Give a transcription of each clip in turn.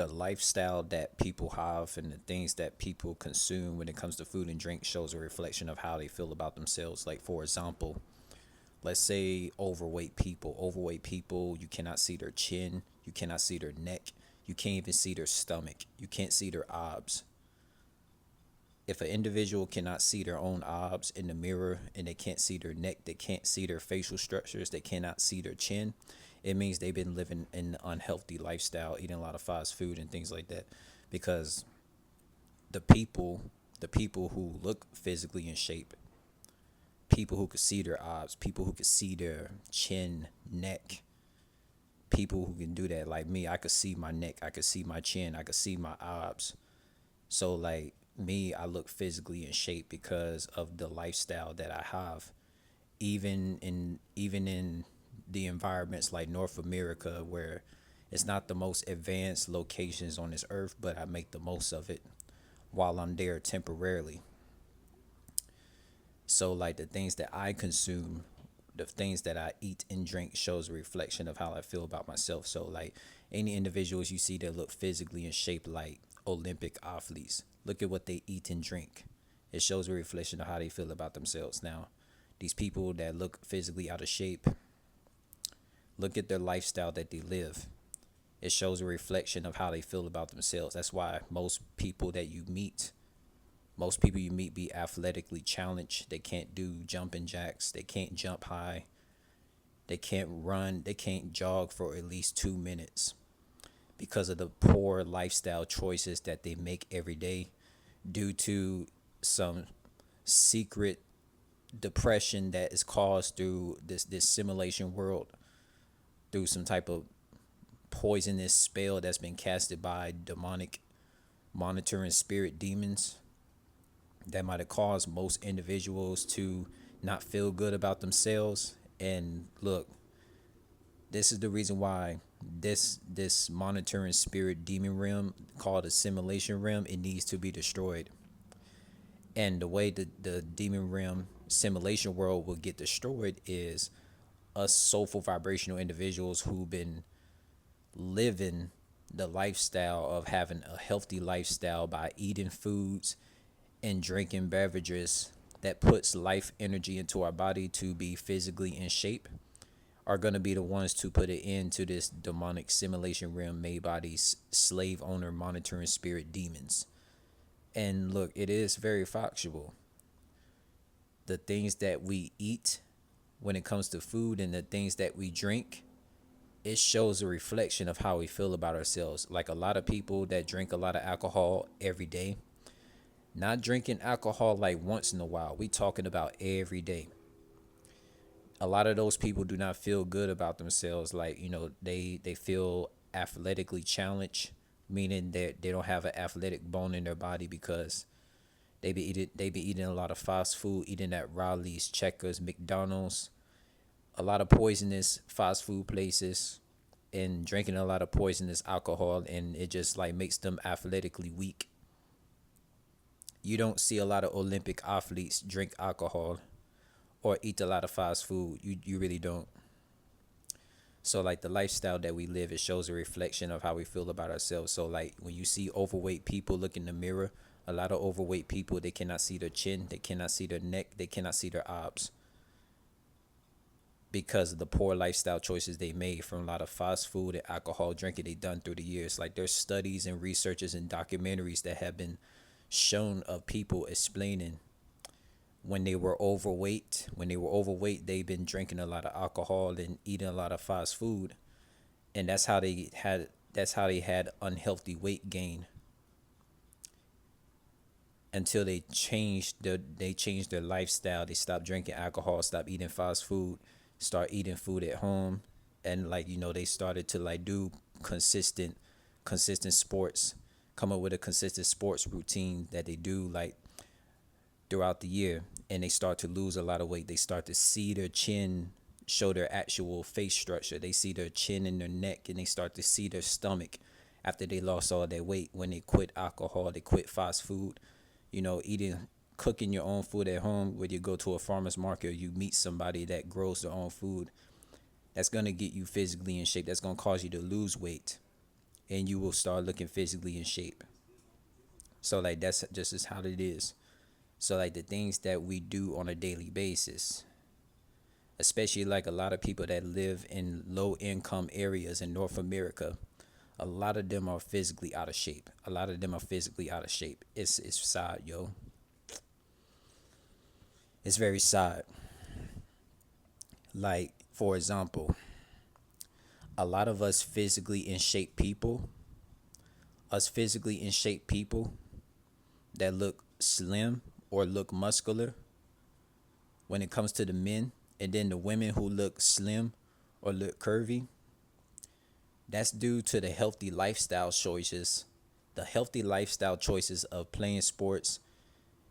the lifestyle that people have and the things that people consume when it comes to food and drink shows a reflection of how they feel about themselves. Like, for example, let's say overweight people, you cannot see their chin, you cannot see their neck, you can't even see their stomach, you can't see their abs. If an individual cannot see their own abs in the mirror and they can't see their neck, they can't see their facial structures, they cannot see their chin, it means they've been living an unhealthy lifestyle, eating a lot of fast food and things like that. Because the people, the people who look physically in shape, people who could see their abs, people who could see their chin, neck, people who can do that, like me, I could see my neck, I could see my chin, I could see my abs. So like me, I look physically in shape because of the lifestyle that I have. Even in the environments like North America, where it's not the most advanced locations on this earth, but I make the most of it while I'm there temporarily. So like the things that I consume, the things that I eat and drink shows a reflection of how I feel about myself. So like any individuals you see that look physically in shape like Olympic athletes, look at what they eat and drink. It shows a reflection of how they feel about themselves. Now, these people that look physically out of shape, look at their lifestyle that they live. It shows a reflection of how they feel about themselves. That's why most people you meet be athletically challenged. They can't do jumping jacks. They can't jump high. They can't run. They can't jog for at least 2 minutes because of the poor lifestyle choices that they make every day due to some secret depression that is caused through this simulation world, through some type of poisonous spell that's been casted by demonic monitoring spirit demons that might have caused most individuals to not feel good about themselves. And look, this is the reason why this monitoring spirit demon realm called a simulation realm, it needs to be destroyed. And the way the demon realm simulation world will get destroyed is us soulful vibrational individuals who've been living the lifestyle of having a healthy lifestyle by eating foods and drinking beverages that puts life energy into our body to be physically in shape are going to be the ones to put an end to this demonic simulation realm made by these slave owner monitoring spirit demons. And look, it is very factual. The things that we eat when it comes to food and the things that we drink, it shows a reflection of how we feel about ourselves. Like a lot of people that drink a lot of alcohol every day, not drinking alcohol like once in a while. We talking about every day. A lot of those people do not feel good about themselves. Like, they feel athletically challenged, meaning that they don't have an athletic bone in their body because they be eating a lot of fast food, eating at Rally's, Checkers, McDonald's, a lot of poisonous fast food places, and drinking a lot of poisonous alcohol, and it just like makes them athletically weak. You don't see a lot of Olympic athletes drink alcohol or eat a lot of fast food. You really don't. So like the lifestyle that we live, it shows a reflection of how we feel about ourselves. So like when you see overweight people look in the mirror, a lot of overweight people, they cannot see their chin, they cannot see their neck, they cannot see their abs because of the poor lifestyle choices they made from a lot of fast food and alcohol drinking they done through the years. Like there's studies and researches and documentaries that have been shown of people explaining when they were overweight, they've been drinking a lot of alcohol and eating a lot of fast food, and that's how they had unhealthy weight gain until they changed their lifestyle. They stopped drinking alcohol, stopped eating fast food, start eating food at home, and they started to like do consistent sports, come up with a consistent sports routine that they do like throughout the year, and they start to lose a lot of weight. They start to see their chin show their actual face structure. They see their chin and their neck, and they start to see their stomach after they lost all their weight when they quit alcohol, they quit fast food, eating, cooking your own food at home. Where you go to a farmer's market or you meet somebody that grows their own food, that's going to get you physically in shape. That's going to cause you to lose weight. and you will start looking physically in shape. So like that's just as how it is. So like the things that we do on a daily basis, especially like a lot of people that live in low income areas in North America, a lot of them are physically out of shape. A lot of them are physically out of shape. It's sad, yo. It's very sad. Like for example, a lot of us physically in shape people that look slim or look muscular when it comes to the men, and then the women who look slim or look curvy, that's due to the healthy lifestyle choices. The healthy lifestyle choices of playing sports,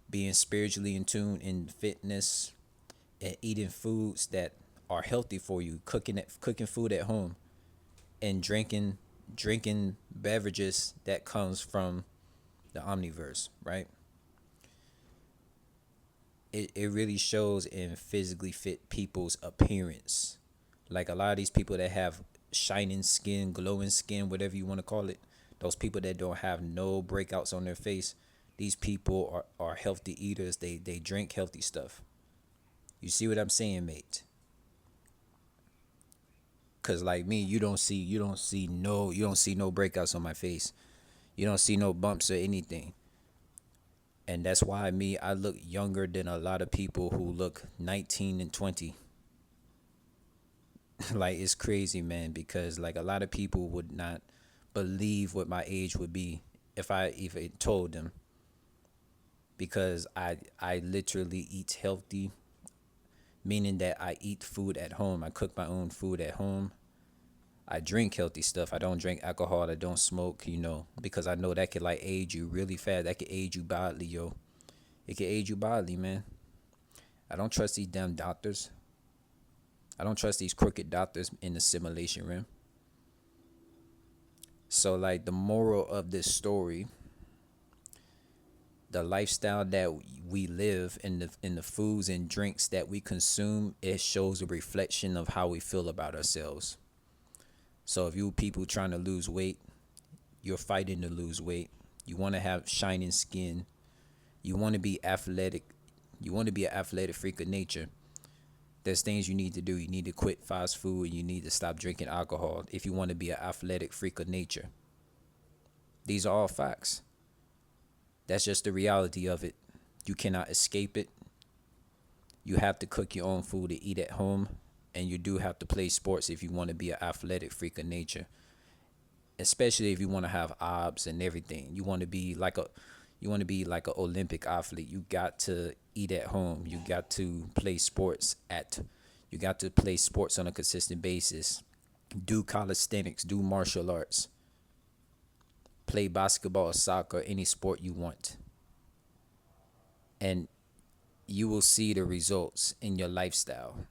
being spiritually in tune in fitness, and eating foods that are healthy for you, cooking food at home, and drinking beverages that comes from the omniverse, right? It really shows in physically fit people's appearance. Like a lot of these people that have shining skin, glowing skin, whatever you want to call it, those people that don't have no breakouts on their face, these people are healthy eaters. They drink healthy stuff. You see what I'm saying, mate? Cause like me, you don't see no breakouts on my face. You don't see no bumps or anything. And that's why me, I look younger than a lot of people who look 19 and 20. Like it's crazy, man, because like a lot of people would not believe what my age would be if I even told them, because I literally eat healthy, meaning that I eat food at home. I cook my own food at home. I drink healthy stuff. I don't drink alcohol. I don't smoke, because I know that could like age you really fast. That could age you badly, yo. It could age you badly, man. I don't trust these damn doctors. I don't trust these crooked doctors in the simulation realm. So like the moral of this story, the lifestyle that we live in the foods and drinks that we consume, it shows a reflection of how we feel about ourselves. So if you people trying to lose weight, you're fighting to lose weight. You want to have shining skin. You want to be athletic. You want to be an athletic freak of nature. There's things you need to do. You need to quit fast food. And you need to stop drinking alcohol if you want to be an athletic freak of nature. These are all facts. That's just the reality of it. You cannot escape it. You have to cook your own food to eat at home. And you do have to play sports if you want to be an athletic freak of nature. Especially if you want to have abs and everything. You want to be like an Olympic athlete. You got to eat at home. You got to play sports on a consistent basis. Do calisthenics, do martial arts, play basketball, soccer, any sport you want. And you will see the results in your lifestyle.